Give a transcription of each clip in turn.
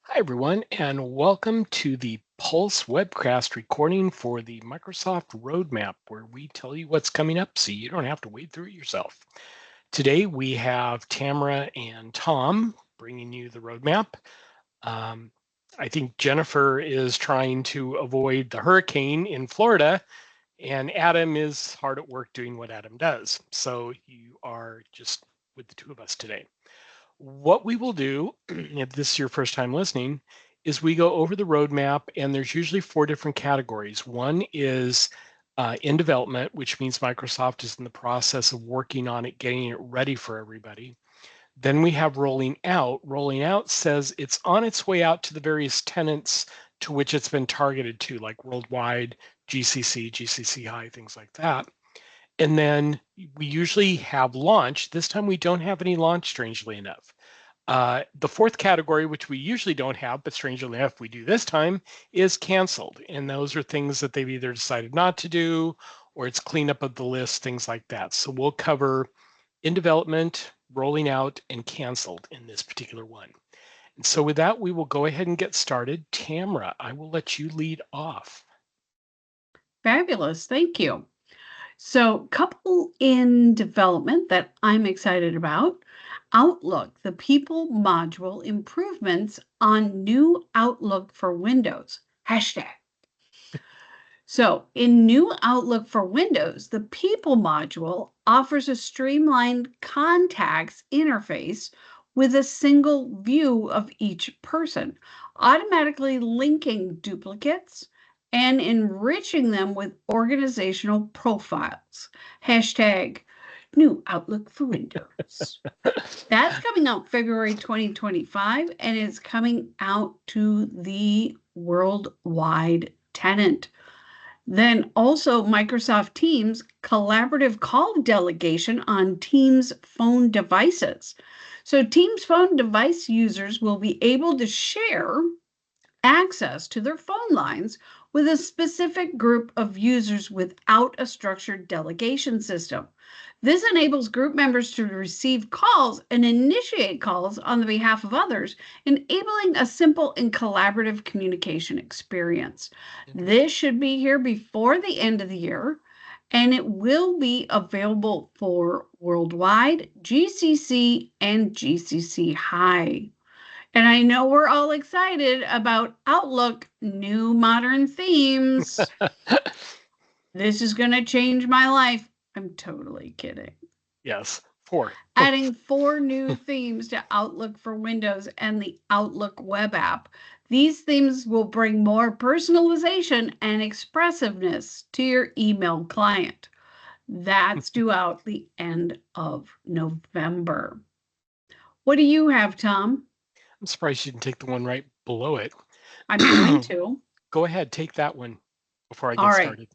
Hi, everyone, and welcome to the Pulse webcast recording for the Microsoft Roadmap, where we tell you what's coming up so you don't have to wade through it yourself. Today, we have Tamara and Tom bringing you the roadmap. Um, I think Jennifer is trying to avoid the hurricane in Florida, and Adam is hard at work doing what Adam does. So you are just with the two of us today. What we will do, if this is your first time listening, is we go over the roadmap, and there's usually four different categories. One is in development, which means Microsoft is in the process of working on it, getting it ready for everybody. Then we have rolling out. Rolling out says it's on its way out to the various tenants to which it's been targeted to, like worldwide, GCC, GCC high, things like that. And then we usually have launch. This time we don't have any launch, strangely enough. The fourth category, which we usually don't have, but strangely enough, we do this time, is canceled. And those are things that they've either decided not to do or it's cleanup of the list, things like that. So we'll cover in development, rolling out, and canceled in this particular one. And so with that, we will go ahead and get started. Tamara, I will let you lead off. Fabulous. Thank you. So, couple in development that I'm excited about. Outlook, the people module improvements on new Outlook for Windows. Hashtag. So, in new Outlook for Windows, the people module offers a streamlined contacts interface with a single view of each person, automatically linking duplicates and enriching them with organizational profiles. Hashtag new Outlook for Windows. That's coming out February 2025 and it's coming out to the worldwide tenant. Then also Microsoft Teams collaborative call delegation on Teams phone devices. So Teams phone device users will be able to share access to their phone lines with a specific group of users without a structured delegation system. This enables group members to receive calls and initiate calls on the behalf of others, enabling a simple and collaborative communication experience. This should be here before the end of the year, and it will be available for worldwide, GCC, and GCC High. And I know we're all excited about Outlook new modern themes. This is going to change my life. I'm totally kidding. Yes, four. Adding 4 new themes to Outlook for Windows and the Outlook web app. These themes will bring more personalization and expressiveness to your email client. That's due out the end of November. What do you have, Tom? I'm surprised you didn't take the one right below it. I'm going to. Go ahead, take that one before I All get right. started.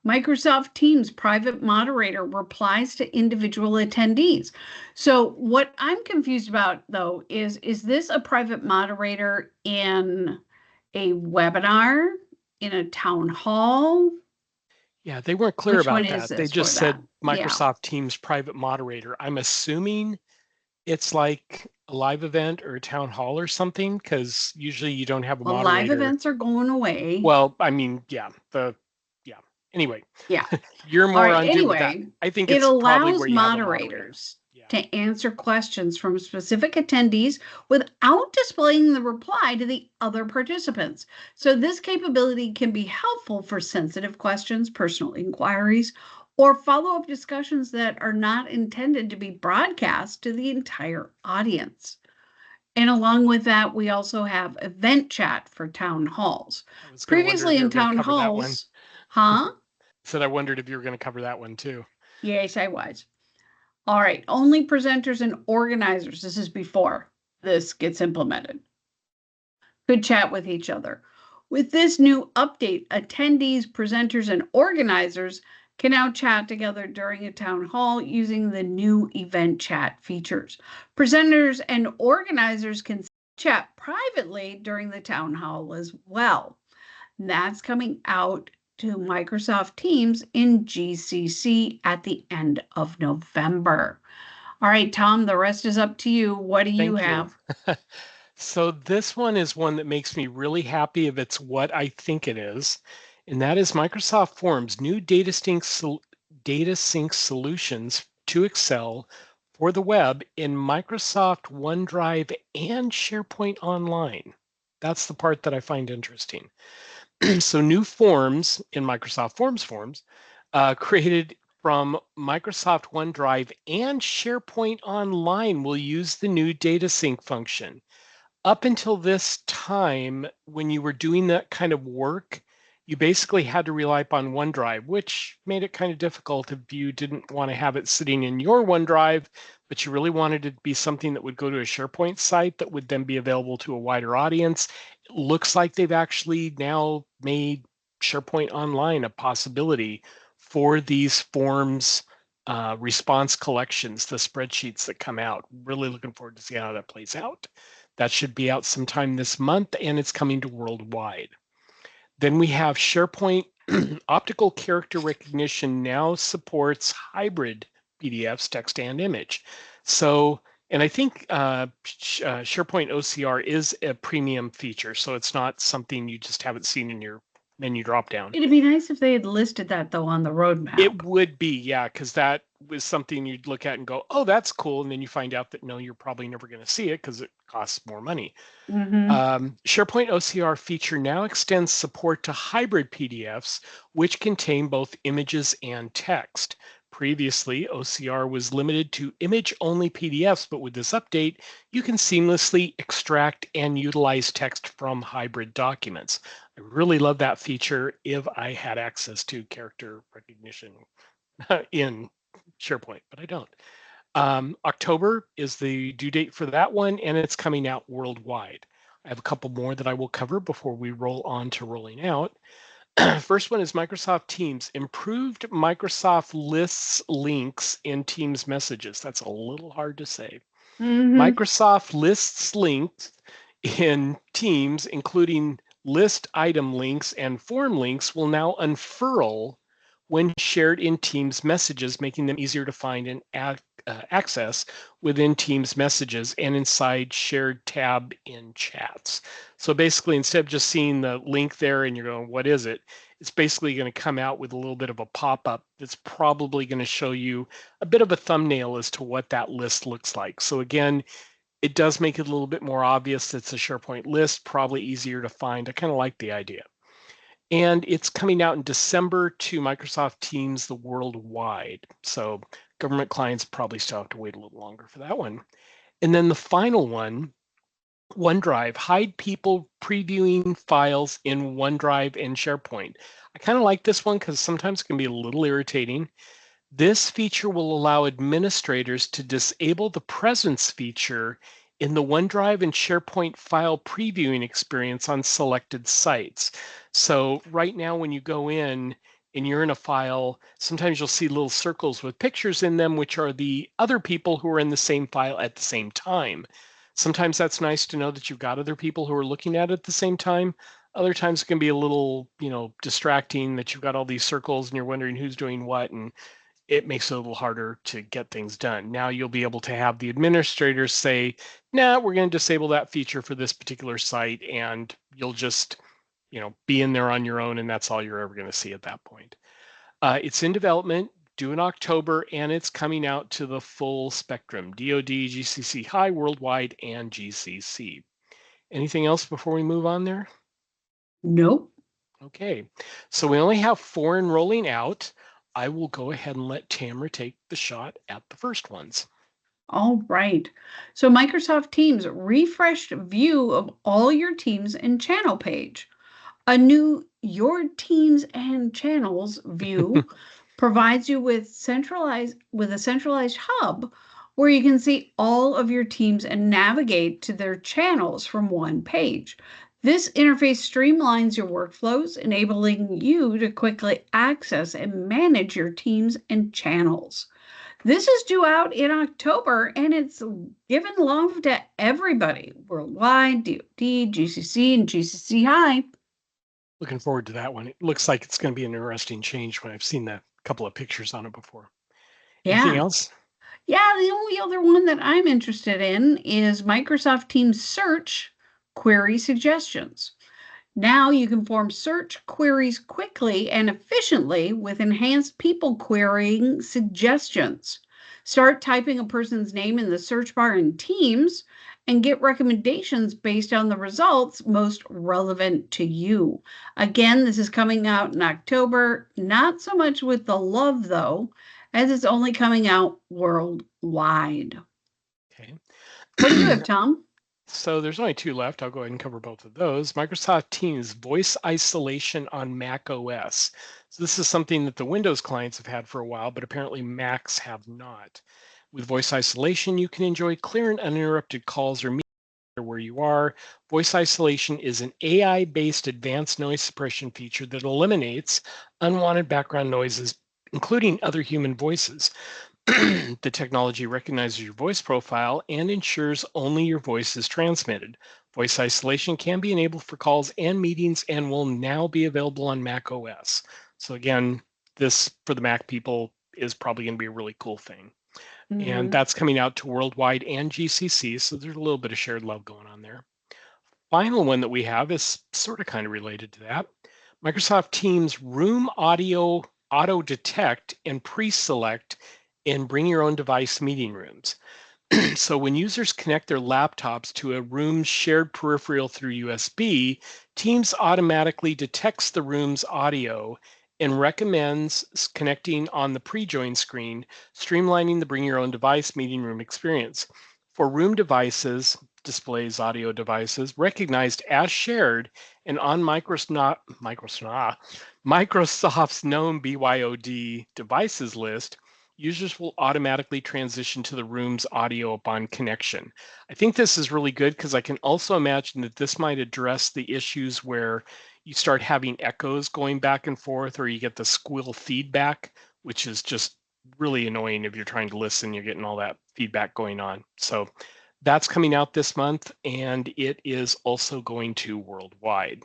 Microsoft Teams private moderator replies to individual attendees. So what I'm confused about though is this a private moderator in a webinar, in a town hall? Yeah, they weren't clear Which one about is that. They this for just that? said Yeah. Microsoft Teams private moderator. I'm assuming it's like a live event or a town hall or something, because usually you don't have a Well, live moderator. events are going away. Well, I mean, yeah. Anyway, Yeah. you're All more right. onto with that. Anyway, I think it it's probably allows where you have a moderator. moderators Yeah. to answer questions from specific attendees without displaying the reply to the other participants. So, this capability can be helpful for sensitive questions, personal inquiries, or follow up discussions that are not intended to be broadcast to the entire audience. And along with that, we also have event chat for town halls. I was going to wonder if Previously you in were going to town cover that one. halls, huh? Said I wondered if you were going to cover that one too. Yes, I was. All right, only presenters and organizers, this is before this gets implemented, could chat with each other. With this new update, attendees, presenters, and organizers can now chat together during a town hall using the new event chat features. Presenters and organizers can chat privately during the town hall as well. That's coming out to Microsoft Teams in GCC at the end of November. All right, Tom, the rest is up to you. What do you Thank you. have? So this one is one that makes me really happy if it's what I think it is, and that is Microsoft Forms, new data sync solutions to Excel for the web in Microsoft OneDrive and SharePoint Online. That's the part that I find interesting. So new forms in Microsoft Forms created from Microsoft OneDrive and SharePoint Online will use the new data sync function. Up until this time, when you were doing that kind of work, you basically had to rely upon OneDrive, which made it kind of difficult if you didn't want to have it sitting in your OneDrive, but you really wanted it to be something that would go to a SharePoint site that would then be available to a wider audience. It looks like they've actually now made SharePoint Online a possibility for these forms response collections, the spreadsheets that come out. Really looking forward to see how that plays out. That should be out sometime this month, and it's coming to worldwide. Then we have SharePoint optical character recognition now supports hybrid PDFs, text and image. So, and I think SharePoint OCR is a premium feature, so it's not something you just haven't seen in your menu dropdown. It'd be nice if they had listed that though on the roadmap. It would be, yeah, because that was something you'd look at and go, oh, that's cool. And then you find out that no, you're probably never going to see it because it costs more money. Hmm. SharePoint OCR feature now extends support to hybrid PDFs, which contain both images and text. Previously, OCR was limited to image-only PDFs, but with this update, you can seamlessly extract and utilize text from hybrid documents. I really love that feature if I had access to character recognition in SharePoint, but I don't. October is the due date for that one, and it's coming out worldwide. I have a couple more that I will cover before we roll on to rolling out. First one is Microsoft Teams. Improved Microsoft lists links in Teams messages. That's a little hard to say. Hmm. Microsoft lists links in Teams, including list item links and form links, will now unfurl when shared in Teams messages, making them easier to find and access within Teams messages and inside shared tab in chats. So basically, instead of just seeing the link there and you're going, what is it? It's basically going to come out with a little bit of a pop-up that's probably going to show you a bit of a thumbnail as to what that list looks like. So again, it does make it a little bit more obvious it's a SharePoint list, probably easier to find. I kind of like the idea. And it's coming out in December to Microsoft Teams the worldwide. So government clients probably still have to wait a little longer for that one. And then the final one, OneDrive, hide people previewing files in OneDrive and SharePoint. I kind of like this one because sometimes it can be a little irritating. This feature will allow administrators to disable the presence feature in the OneDrive and SharePoint file previewing experience on selected sites. So right now, when you go in and you're in a file, sometimes you'll see little circles with pictures in them, which are the other people who are in the same file at the same time. Sometimes that's nice to know that you've got other people who are looking at it at the same time. Other times it can be a little, distracting that you've got all these circles and you're wondering who's doing what, and it makes it a little harder to get things done. Now you'll be able to have the administrators say, nah, we're going to disable that feature for this particular site, and you'll just, be in there on your own, and that's all you're ever going to see at that point. It's in development, due in October, and it's coming out to the full spectrum, DoD, GCC High, Worldwide, and GCC. Anything else before we move on there? Nope. Okay, so we only have 4 enrolling out. I will go ahead and let Tamara take the shot at the first ones. All right. So Microsoft Teams refreshed view of all your teams and channel page. A new Your Teams and Channels view provides you with a centralized hub where you can see all of your teams and navigate to their channels from one page. This interface streamlines your workflows, enabling you to quickly access and manage your teams and channels. This is due out in October and it's given love to everybody worldwide, DoD, GCC, and GCC High. Looking forward to that one. It looks like it's going to be an interesting change when I've seen a couple of pictures on it before. Anything Yeah. else? Yeah, the only other one that I'm interested in is Microsoft Teams Search Query Suggestions. Now you can form search queries quickly and efficiently with enhanced people querying suggestions. Start typing a person's name in the search bar in Teams and get recommendations based on the results most relevant to you. Again, this is coming out in October, not so much with the love though, as it's only coming out worldwide. Okay. What do you have, Tom? So there's only two left. I'll go ahead and cover both of those. Microsoft Teams voice isolation on Mac OS. So this is something that the Windows clients have had for a while, but apparently Macs have not. With voice isolation, you can enjoy clear and uninterrupted calls or meetings where you are. Voice isolation is an AI-based advanced noise suppression feature that eliminates unwanted background noises, including other human voices. The technology recognizes your voice profile and ensures only your voice is transmitted. Voice isolation can be enabled for calls and meetings and will now be available on Mac OS. So, again, this for the Mac people is probably going to be a really cool thing. And Mm-hmm. that's coming out to worldwide and GCC. So, there's a little bit of shared love going on there. Final one that we have is sort of kind of related to that. Microsoft Teams Room Audio Auto Detect and Pre-Select in Bring Your Own Device meeting rooms. So when users connect their laptops to a room's shared peripheral through USB, Teams automatically detects the room's audio and recommends connecting on the pre-join screen, streamlining the bring your own device meeting room experience. For room devices, displays audio devices recognized as shared and on Microsoft's known BYOD devices list, users will automatically transition to the room's audio upon connection. I think this is really good because I can also imagine that this might address the issues where you start having echoes going back and forth or you get the squeal feedback, which is just really annoying if you're trying to listen, you're getting all that feedback going on. So that's coming out this month and it is also going to worldwide.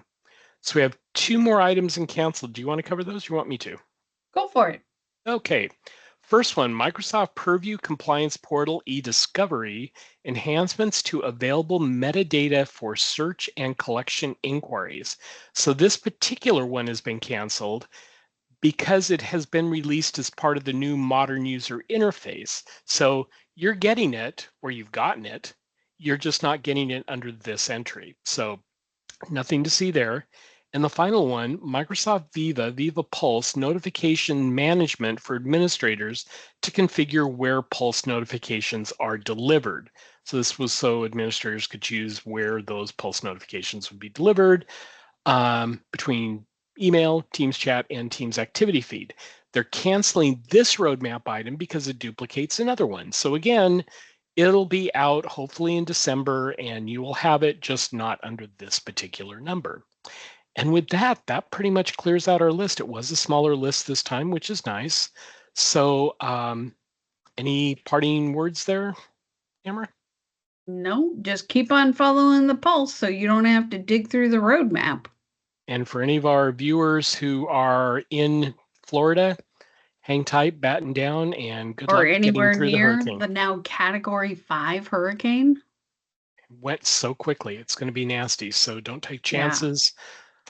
So we have two more items in canceled. Do you want to cover those? Or you want me to? Go for it. Okay. First one, Microsoft Purview Compliance Portal eDiscovery enhancements to available metadata for search and collection inquiries. So this particular one has been canceled because it has been released as part of the new modern user interface. So you're getting it, or you've gotten it, you're just not getting it under this entry. So nothing to see there. And the final one, Microsoft Viva Pulse notification management for administrators to configure where Pulse notifications are delivered. So this was so administrators could choose where those Pulse notifications would be delivered between email, Teams chat, and Teams activity feed. They're canceling this roadmap item because it duplicates another one. So again, it'll be out hopefully in December and you will have it just not under this particular number. And with that, that pretty much clears out our list. It was a smaller list this time, which is nice. So any parting words there, Tamara? No, just keep on following the pulse so you don't have to dig through the roadmap. And for any of our viewers who are in Florida, hang tight, batten down, and good Or luck getting anywhere through the near hurricane. the now Category 5 hurricane. It went so quickly, it's going to be nasty. So don't take Yeah. chances,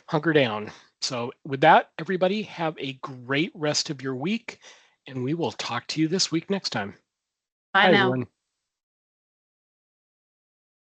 hunker down. So, with that, everybody, have a great rest of your week, and we will talk to you this week next time. Bye Bye, now. everyone.